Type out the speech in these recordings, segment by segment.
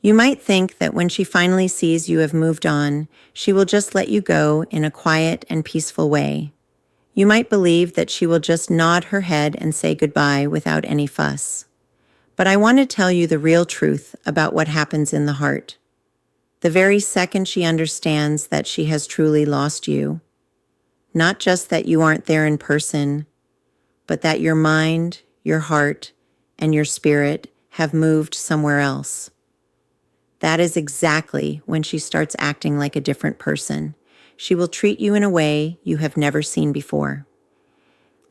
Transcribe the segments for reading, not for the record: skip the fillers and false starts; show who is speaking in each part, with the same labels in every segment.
Speaker 1: You might think that when she finally sees you have moved on, she will just let you go in a quiet and peaceful way. You might believe that she will just nod her head and say goodbye without any fuss. But I want to tell you the real truth about what happens in the heart. The very second she understands that she has truly lost you, not just that you aren't there in person, but that your mind, your heart, and your spirit have moved somewhere else. That is exactly when she starts acting like a different person. She will treat you in a way you have never seen before.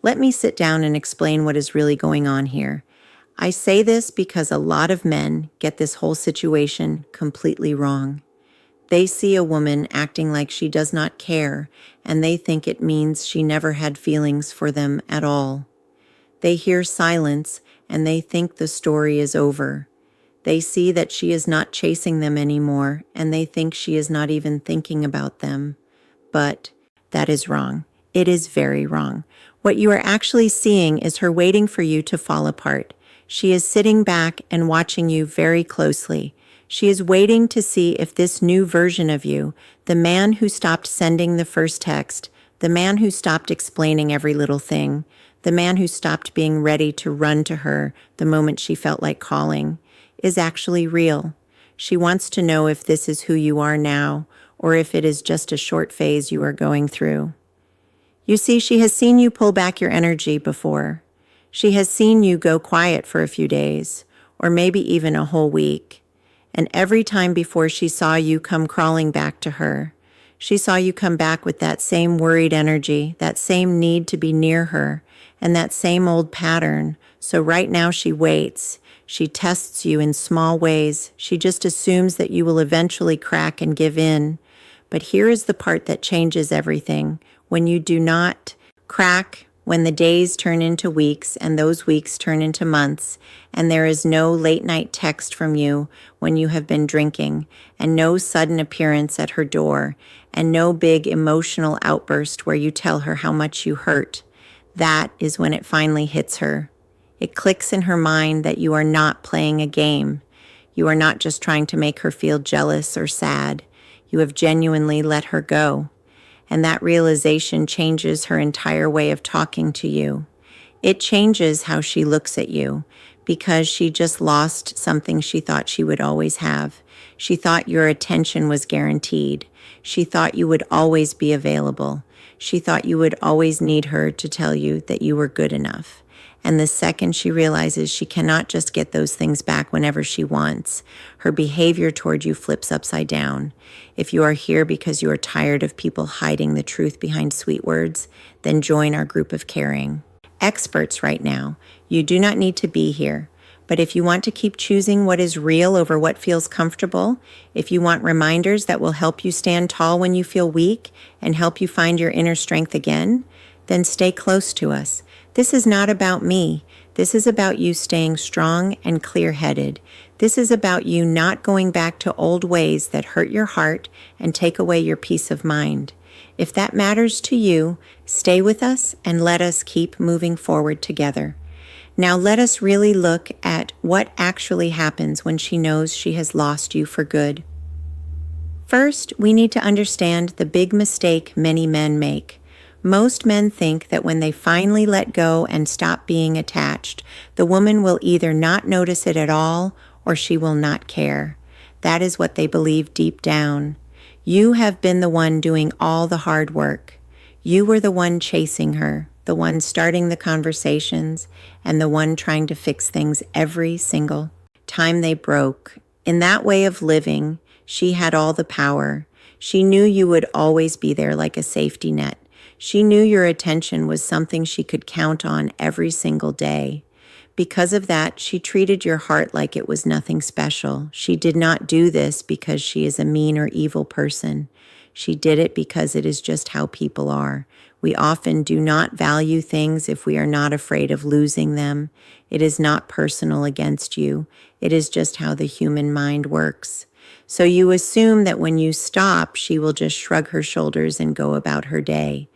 Speaker 1: Let me sit down and explain what is really going on here. I say this because a lot of men get this whole situation completely wrong. They see a woman acting like she does not care, and they think it means she never had feelings for them at all. They hear silence, and they think the story is over. They see that she is not chasing them anymore, and they think she is not even thinking about them. But that is wrong. It is very wrong. What you are actually seeing is her waiting for you to fall apart. She is sitting back and watching you very closely. She is waiting to see if this new version of you, the man who stopped sending the first text, the man who stopped explaining every little thing, the man who stopped being ready to run to her the moment she felt like calling, is actually real. She wants to know if this is who you are now, or if it is just a short phase you are going through. You see, she has seen you pull back your energy before. She has seen you go quiet for a few days, or maybe even a whole week. And every time before she saw you come crawling back to her, she saw you come back with that same worried energy, that same need to be near her, and that same old pattern. So right now she waits. She tests you in small ways. She just assumes that you will eventually crack and give in. But here is the part that changes everything. When you do not crack, when the days turn into weeks and those weeks turn into months, and there is no late night text from you when you have been drinking, and no sudden appearance at her door, and no big emotional outburst where you tell her how much you hurt, that is when it finally hits her. It clicks in her mind that you are not playing a game. You are not just trying to make her feel jealous or sad. You have genuinely let her go. And that realization changes her entire way of talking to you. It changes how she looks at you because she just lost something she thought she would always have. She thought your attention was guaranteed. She thought you would always be available. She thought you would always need her to tell you that you were good enough. And the second she realizes she cannot just get those things back whenever she wants, her behavior toward you flips upside down. If you are here because you are tired of people hiding the truth behind sweet words, then join our group of caring experts right now. You do not need to be here. But if you want to keep choosing what is real over what feels comfortable, if you want reminders that will help you stand tall when you feel weak and help you find your inner strength again, then stay close to us. This is not about me. This is about you staying strong and clear-headed. This is about you not going back to old ways that hurt your heart and take away your peace of mind. If that matters to you, stay with us and let us keep moving forward together. Now let us really look at what actually happens when she knows she has lost you for good. First, we need to understand the big mistake many men make. Most men think that when they finally let go and stop being attached, the woman will either not notice it at all or she will not care. That is what they believe deep down. You have been the one doing all the hard work. You were the one chasing her, the one starting the conversations, and the one trying to fix things every single time they broke. In that way of living, she had all the power. She knew you would always be there like a safety net. She knew your attention was something she could count on every single day. Because of that, she treated your heart like it was nothing special. She did not do this because she is a mean or evil person. She did it because it is just how people are. We often do not value things if we are not afraid of losing them. It is not personal against you. It is just how the human mind works. So you assume that when you stop, she will just shrug her shoulders and go about her day.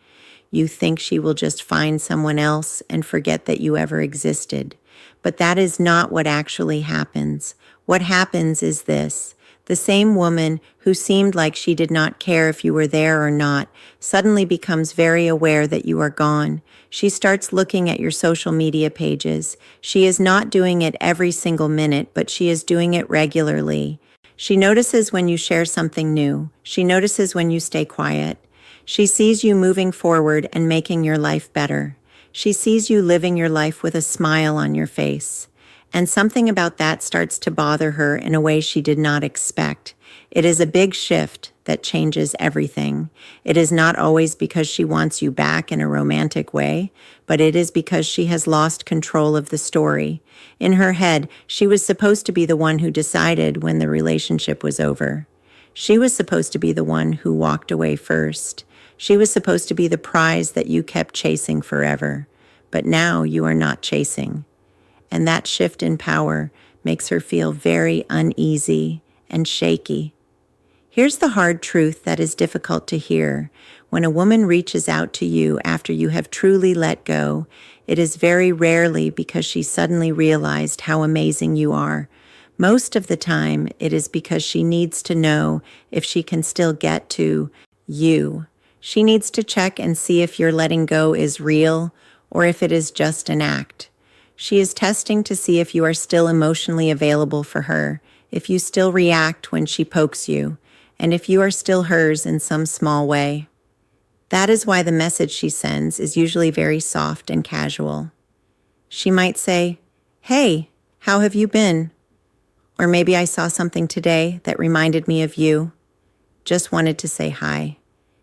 Speaker 1: You think she will just find someone else and forget that you ever existed. But that is not what actually happens. What happens is this. The same woman who seemed like she did not care if you were there or not suddenly becomes very aware that you are gone. She starts looking at your social media pages. She is not doing it every single minute, but she is doing it regularly. She notices when you share something new. She notices when you stay quiet. She sees you moving forward and making your life better. She sees you living your life with a smile on your face. And something about that starts to bother her in a way she did not expect. It is a big shift that changes everything. It is not always because she wants you back in a romantic way, but it is because she has lost control of the story. In her head, she was supposed to be the one who decided when the relationship was over. She was supposed to be the one who walked away first. She was supposed to be the prize that you kept chasing forever. But now you are not chasing. And that shift in power makes her feel very uneasy and shaky. Here's the hard truth that is difficult to hear. When a woman reaches out to you after you have truly let go, it is very rarely because she suddenly realized how amazing you are. Most of the time, it is because she needs to know if she can still get to you. She needs to check and see if your letting go is real or if it is just an act. She is testing to see if you are still emotionally available for her, if you still react when she pokes you, and if you are still hers in some small way. That is why the message she sends is usually very soft and casual. She might say, "Hey, how have you been?" Or maybe I saw something today that reminded me of you. Just wanted to say hi.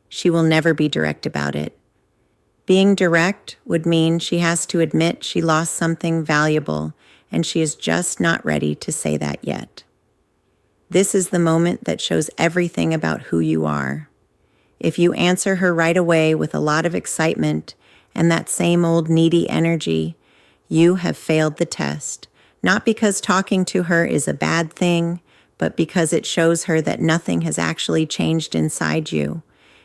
Speaker 1: She will never be direct about it. Being direct would mean she has to admit she lost something valuable, and she is just not ready to say that yet. This is the moment that shows everything about who you are. If you answer her right away with a lot of excitement and that same old needy energy, you have failed the test, not because talking to her is a bad thing, but because it shows her that nothing has actually changed inside you.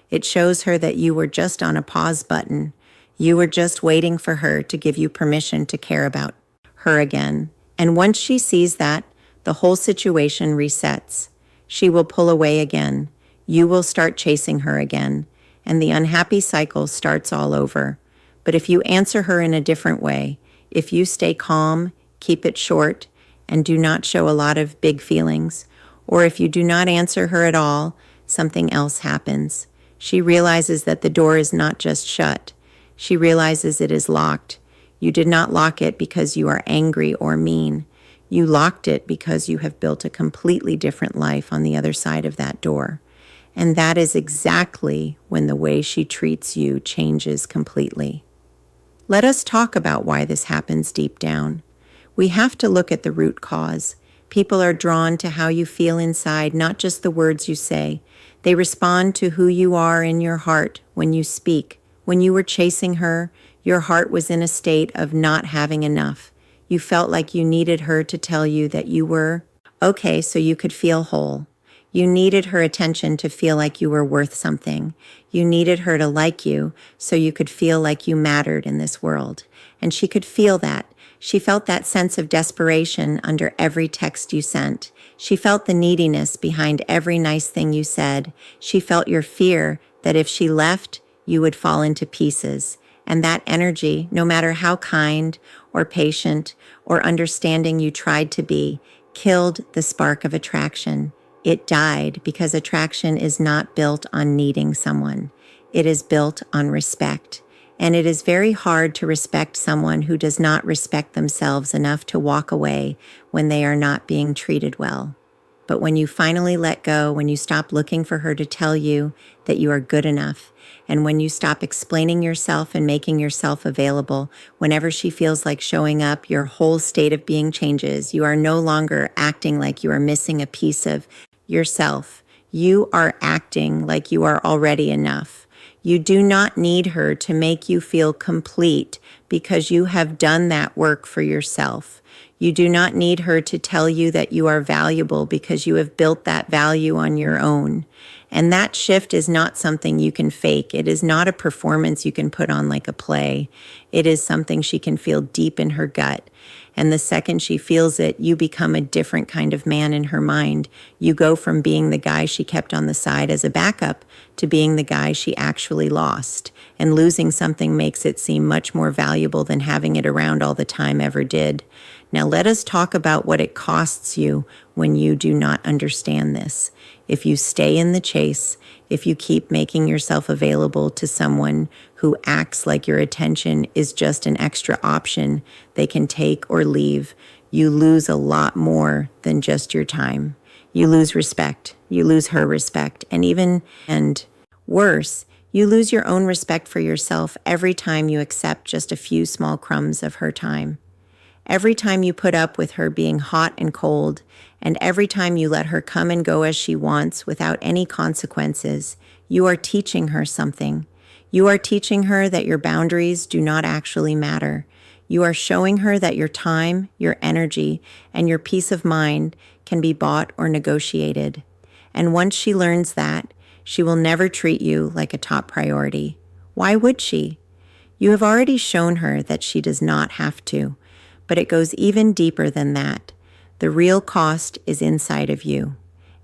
Speaker 1: It shows her that you were just on a pause button. You were just waiting for her to give you permission to care about her again. And once she sees that, the whole situation resets. She will pull away again. You will start chasing her again, and the unhappy cycle starts all over. But if you answer her in a different way, if you stay calm, keep it short, and do not show a lot of big feelings, or if you do not answer her at all, something else happens. She realizes that the door is not just shut. She realizes it is locked. You did not lock it because you are angry or mean. You locked it because you have built a completely different life on the other side of that door. And that is exactly when the way she treats you changes completely. Let us talk about why this happens deep down. We have to look at the root cause. People are drawn to how you feel inside, not just the words you say. They respond to who you are in your heart when you speak. When you were chasing her, your heart was in a state of not having enough. You felt like you needed her to tell you that you were okay so you could feel whole. You needed her attention to feel like you were worth something. You needed her to like you so you could feel like you mattered in this world. And she could feel that. She felt that sense of desperation under every text you sent. She felt the neediness behind every nice thing you said. She felt your fear that if she left, you would fall into pieces. And that energy, no matter how kind or patient or understanding you tried to be, killed the spark of attraction. It died because attraction is not built on needing someone. It is built on respect. And it is very hard to respect someone who does not respect themselves enough to walk away when they are not being treated well. But when you finally let go, when you stop looking for her to tell you that you are good enough, and when you stop explaining yourself and making yourself available, whenever she feels like showing up, your whole state of being changes. You are no longer acting like you are missing a piece of yourself. You are acting like you are already enough. You do not need her to make you feel complete because you have done that work for yourself. You do not need her to tell you that you are valuable because you have built that value on your own. And that shift is not something you can fake. It is not a performance you can put on like a play. It is something she can feel deep in her gut. And the second she feels it, you become a different kind of man in her mind. You go from being the guy she kept on the side as a backup to being the guy she actually lost. And losing something makes it seem much more valuable than having it around all the time ever did. Now let us talk about what it costs you when you do not understand this. If you stay in the chase, if you keep making yourself available to someone who acts like your attention is just an extra option they can take or leave, you lose a lot more than just your time. You lose respect. You lose her respect. And worse, you lose your own respect for yourself every time you accept just a few small crumbs of her time. Every time you put up with her being hot and cold, and every time you let her come and go as she wants without any consequences, you are teaching her something. You are teaching her that your boundaries do not actually matter. You are showing her that your time, your energy, and your peace of mind can be bought or negotiated. And once she learns that, she will never treat you like a top priority. Why would she? You have already shown her that she does not have to. But it goes even deeper than that. The real cost is inside of you.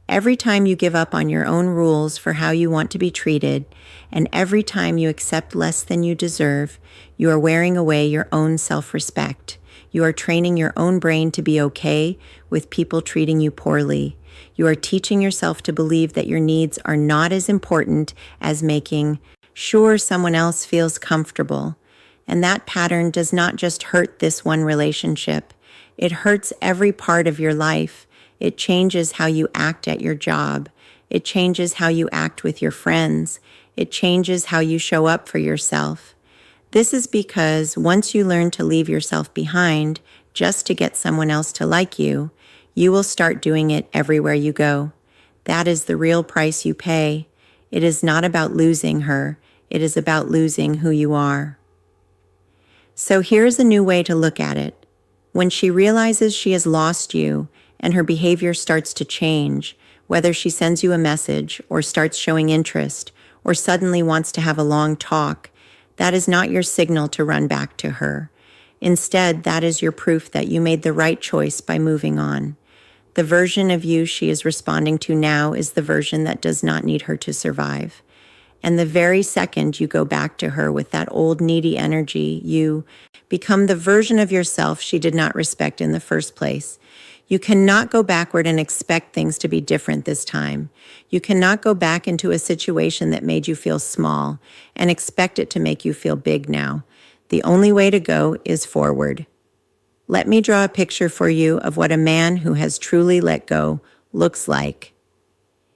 Speaker 1: Every time you give up on your own rules for how you want to be treated, and every time you accept less than you deserve, you are wearing away your own self-respect. You are training your own brain to be okay with people treating you poorly. You are teaching yourself to believe that your needs are not as important as making sure someone else feels comfortable. And that pattern does not just hurt this one relationship. It hurts every part of your life. It changes how you act at your job. It changes how you act with your friends. It changes how you show up for yourself. This is because once you learn to leave yourself behind just to get someone else to like you, you will start doing it everywhere you go. That is the real price you pay. It is not about losing her. It is about losing who you are. So here's a new way to look at it. When she realizes she has lost you and her behavior starts to change, whether she sends you a message or starts showing interest or suddenly wants to have a long talk, that is not your signal to run back to her. Instead, that is your proof that you made the right choice by moving on. The version of you she is responding to now is the version that does not need her to survive. And the very second you go back to her with that old needy energy, you become the version of yourself she did not respect in the first place. You cannot go backward and expect things to be different this time. You cannot go back into a situation that made you feel small and expect it to make you feel big now. The only way to go is forward. Let me draw a picture for you of what a man who has truly let go looks like.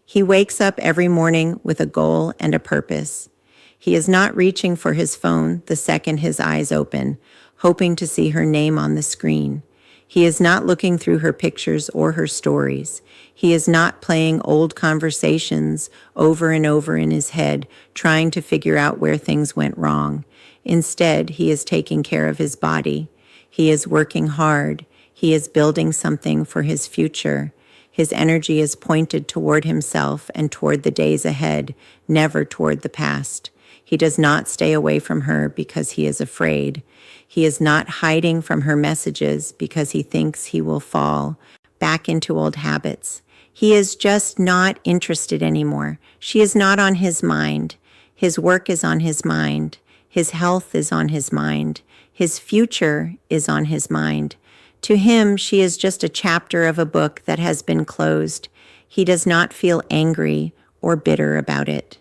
Speaker 1: He wakes up every morning with a goal and a purpose. He is not reaching for his phone the second his eyes open, hoping to see her name on the screen. He is not looking through her pictures or her stories. He is not playing old conversations over and over in his head, trying to figure out where things went wrong. Instead, he is taking care of his body. He is working hard. He is building something for his future. His energy is pointed toward himself and toward the days ahead, never toward the past. He does not stay away from her because he is afraid. He is not hiding from her messages because he thinks he will fall back into old habits. He is just not interested anymore. She is not on his mind. His work is on his mind. His health is on his mind. His future is on his mind. To him, she is just a chapter of a book that has been closed. He does not feel angry or bitter about it.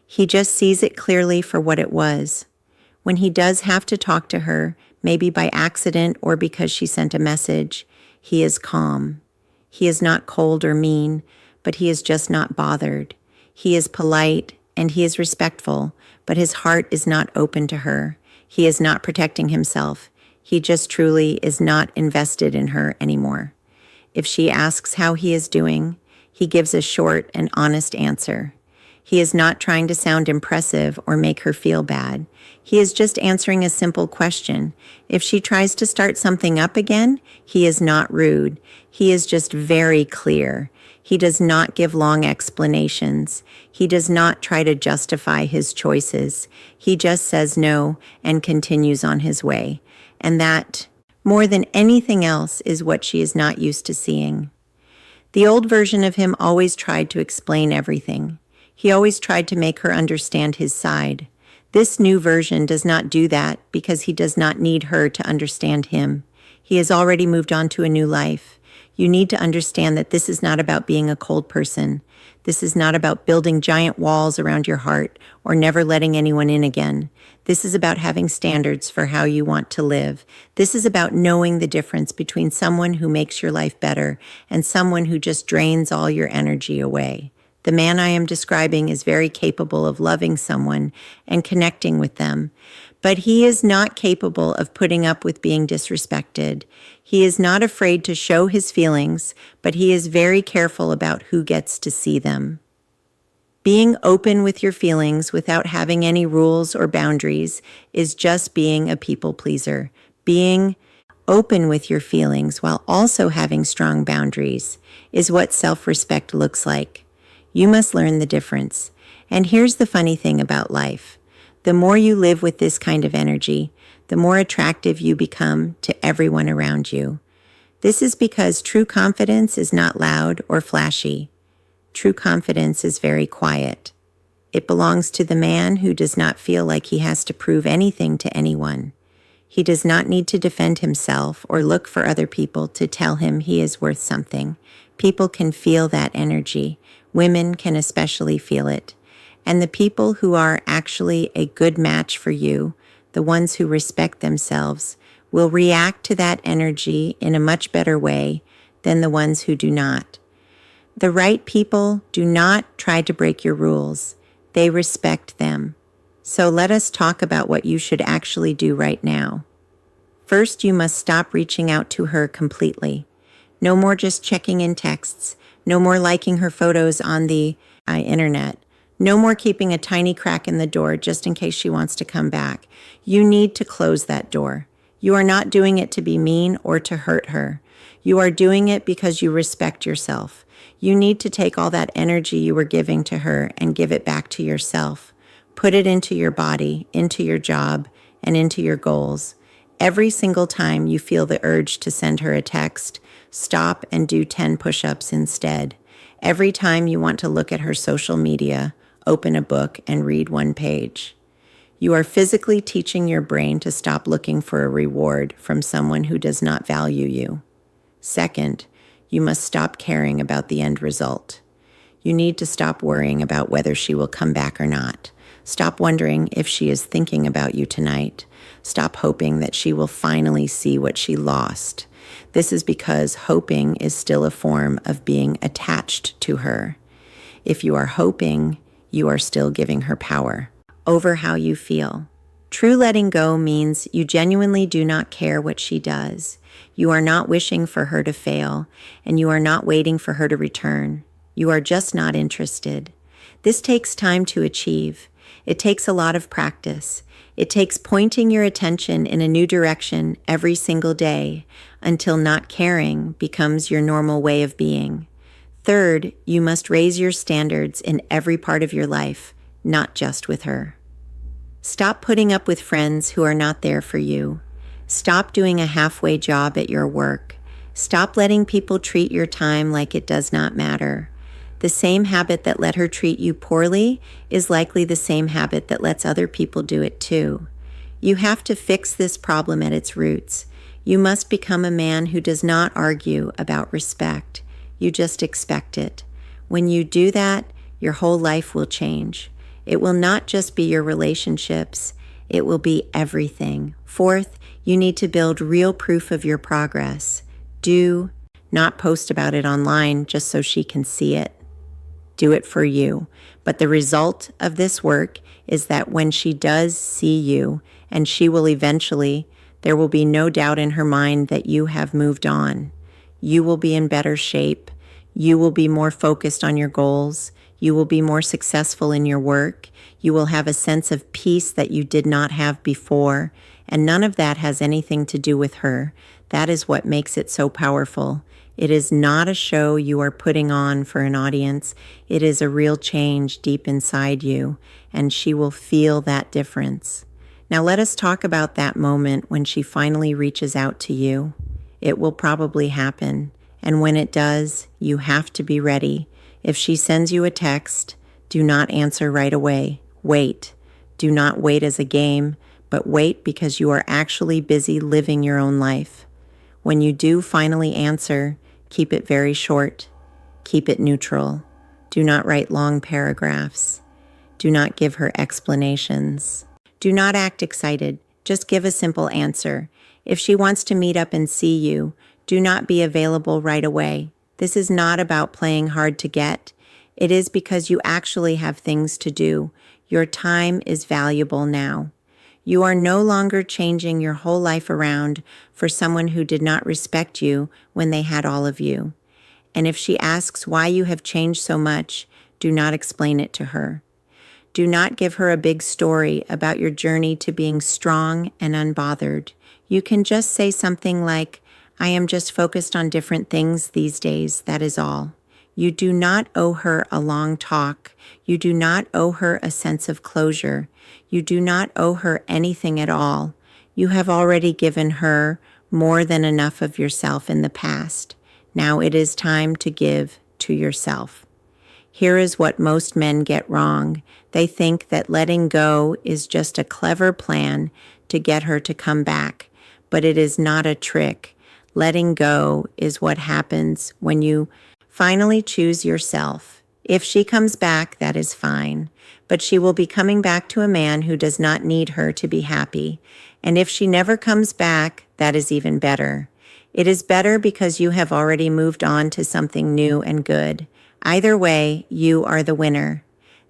Speaker 1: He just sees it clearly for what it was. When he does have to talk to her, maybe by accident or because she sent a message, he is calm. He is not cold or mean, but he is just not bothered. He is polite and he is respectful, but his heart is not open to her. He is not protecting himself. He just truly is not invested in her anymore. If she asks how he is doing, he gives a short and honest answer. He is not trying to sound impressive or make her feel bad. He is just answering a simple question. If she tries to start something up again, he is not rude. He is just very clear. He does not give long explanations. He does not try to justify his choices. He just says no and continues on his way. And that more than anything else is what she is not used to seeing. The old version of him always tried to explain everything. He always tried to make her understand his side. This new version does not do that because he does not need her to understand him. He has already moved on to a new life. You need to understand that this is not about being a cold person. This is not about building giant walls around your heart or never letting anyone in again. This is about having standards for how you want to live. This is about knowing the difference between someone who makes your life better and someone who just drains all your energy away. The man I am describing is very capable of loving someone and connecting with them, but he is not capable of putting up with being disrespected. He is not afraid to show his feelings, but he is very careful about who gets to see them. Being open with your feelings without having any rules or boundaries is just being a people pleaser. Being open with your feelings while also having strong boundaries is what self-respect looks like. You must learn the difference. And here's the funny thing about life. The more you live with this kind of energy, the more attractive you become to everyone around you. This is because true confidence is not loud or flashy. True confidence is very quiet. It belongs to the man who does not feel like he has to prove anything to anyone. He does not need to defend himself or look for other people to tell him he is worth something. People can feel that energy. Women can especially feel it. And the people who are actually a good match for you, the ones who respect themselves, will react to that energy in a much better way than the ones who do not. The right people do not try to break your rules. They respect them. So let us talk about what you should actually do right now. First, you must stop reaching out to her completely. No more just checking in texts. No more liking her photos on the internet. No more keeping a tiny crack in the door just in case she wants to come back. You need to close that door. You are not doing it to be mean or to hurt her. You are doing it because you respect yourself. You need to take all that energy you were giving to her and give it back to yourself. Put it into your body, into your job, and into your goals. Every single time you feel the urge to send her a text, stop and do 10 push-ups instead. Every time you want to look at her social media, open a book and read one page. You are physically teaching your brain to stop looking for a reward from someone who does not value you. Second, you must stop caring about the end result. You need to stop worrying about whether she will come back or not. Stop wondering if she is thinking about you tonight. Stop hoping that she will finally see what she lost. This is because hoping is still a form of being attached to her. If you are hoping, you are still giving her power over how you feel. True letting go means you genuinely do not care what she does. You are not wishing for her to fail, and you are not waiting for her to return. You are just not interested. This takes time to achieve. It takes a lot of practice. It takes pointing your attention in a new direction every single day until not caring becomes your normal way of being. Third, you must raise your standards in every part of your life, not just with her. Stop putting up with friends who are not there for you. Stop doing a halfway job at your work. Stop letting people treat your time like it does not matter. The same habit that let her treat you poorly is likely the same habit that lets other people do it too. You have to fix this problem at its roots. You must become a man who does not argue about respect. You just expect it. When you do that, your whole life will change. It will not just be your relationships. It will be everything. Fourth, you need to build real proof of your progress. Do not post about it online just so she can see it. Do it for you. But the result of this work is that when she does see you, and she will eventually, there will be no doubt in her mind that you have moved on. You will be in better shape. You will be more focused on your goals. You will be more successful in your work. You will have a sense of peace that you did not have before. And none of that has anything to do with her. That is what makes it so powerful. It is not a show you are putting on for an audience. It is a real change deep inside you, and she will feel that difference. Now let us talk about that moment when she finally reaches out to you. It will probably happen, and when it does, you have to be ready. If she sends you a text, do not answer right away. Wait. Do not wait as a game, but wait because you are actually busy living your own life. When you do finally answer, keep it very short. Keep it neutral. Do not write long paragraphs. Do not give her explanations. Do not act excited. Just give a simple answer. If she wants to meet up and see you, do not be available right away. This is not about playing hard to get. It is because you actually have things to do. Your time is valuable now. You are no longer changing your whole life around for someone who did not respect you when they had all of you. And if she asks why you have changed so much, do not explain it to her. Do not give her a big story about your journey to being strong and unbothered. You can just say something like, I am just focused on different things these days, that is all. You do not owe her a long talk. You do not owe her a sense of closure. You do not owe her anything at all. You have already given her more than enough of yourself in the past. Now it is time to give to yourself. Here is what most men get wrong. They think that letting go is just a clever plan to get her to come back, but it is not a trick. Letting go is what happens when you finally choose yourself. If she comes back, that is fine, but she will be coming back to a man who does not need her to be happy. And if she never comes back, that is even better. It is better because you have already moved on to something new and good. Either way, you are the winner.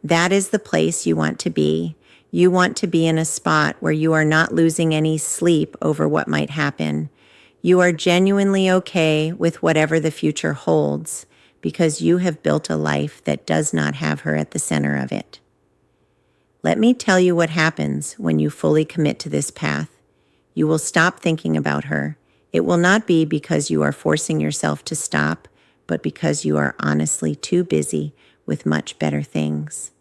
Speaker 1: That is the place you want to be. You want to be in a spot where you are not losing any sleep over what might happen. You are genuinely okay with whatever the future holds because you have built a life that does not have her at the center of it. Let me tell you what happens when you fully commit to this path. You will stop thinking about her. It will not be because you are forcing yourself to stop, but because you are honestly too busy with much better things.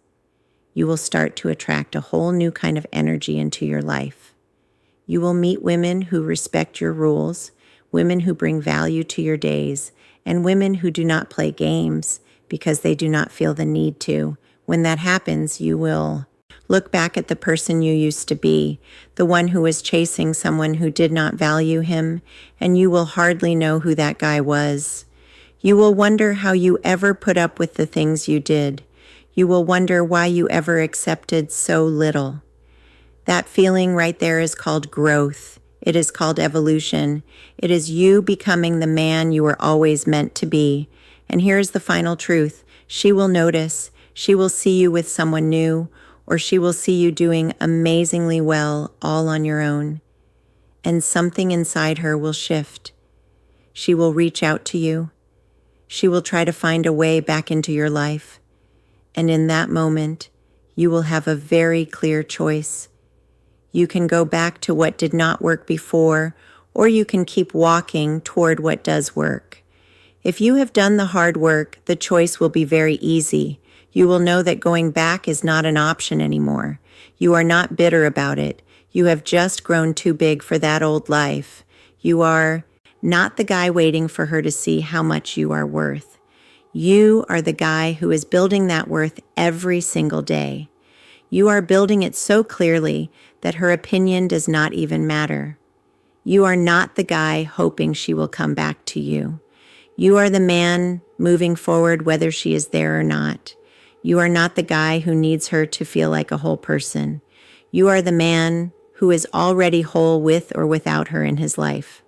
Speaker 1: You will start to attract a whole new kind of energy into your life. You will meet women who respect your rules, women who bring value to your days, and women who do not play games because they do not feel the need to. When that happens, you will look back at the person you used to be, the one who was chasing someone who did not value him, and you will hardly know who that guy was. You will wonder how you ever put up with the things you did. You will wonder why you ever accepted so little. That feeling right there is called growth. It is called evolution. It is you becoming the man you were always meant to be. And here's the final truth. She will notice. She will see you with someone new, or she will see you doing amazingly well all on your own. And something inside her will shift. She will reach out to you. She will try to find a way back into your life. And in that moment, you will have a very clear choice. You can go back to what did not work before, or you can keep walking toward what does work. If you have done the hard work, the choice will be very easy. You will know that going back is not an option anymore. You are not bitter about it. You have just grown too big for that old life. You are not the guy waiting for her to see how much you are worth. You are the guy who is building that worth every single day. You are building it so clearly that her opinion does not even matter. You are not the guy hoping she will come back to you. You are the man moving forward whether she is there or not. You are not the guy who needs her to feel like a whole person. You are the man who is already whole with or without her in his life.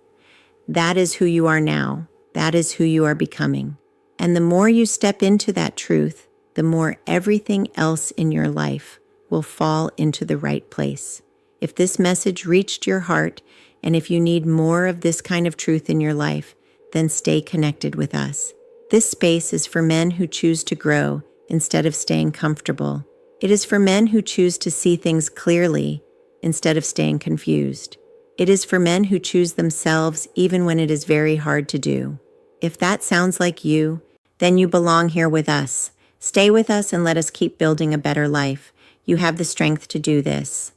Speaker 1: That is who you are now. That is who you are becoming. And the more you step into that truth, the more everything else in your life will fall into the right place. If this message reached your heart, and if you need more of this kind of truth in your life, then stay connected with us. This space is for men who choose to grow instead of staying comfortable. It is for men who choose to see things clearly instead of staying confused. It is for men who choose themselves even when it is very hard to do. If that sounds like you, then you belong here with us. Stay with us and let us keep building a better life. You have the strength to do this.